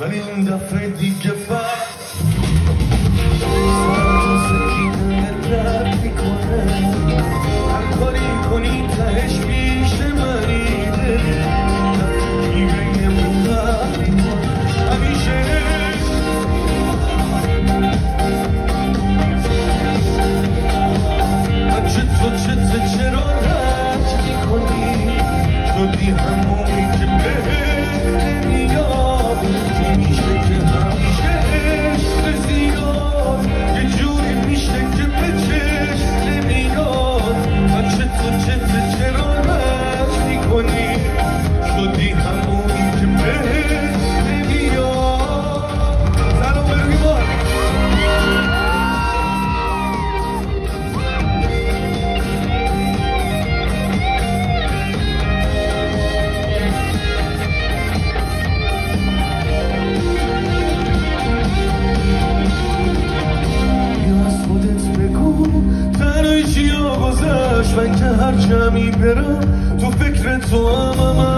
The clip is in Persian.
ولی این دفعه دیگه فرق سر سکینه رد میکنه هر کاری کنی تهش پیش منیده میبینه رد میکنه همیشه چرا رد میکنی شدی همونی که بهت نمیاد میشه که همیشه عشق زیاد یه جوری میشه که به چشم نمیاد چرا رد میکنی شدی همونی که بهت نمیاد سلام بروی بار من که هر جمعی برم تو فکر تو هم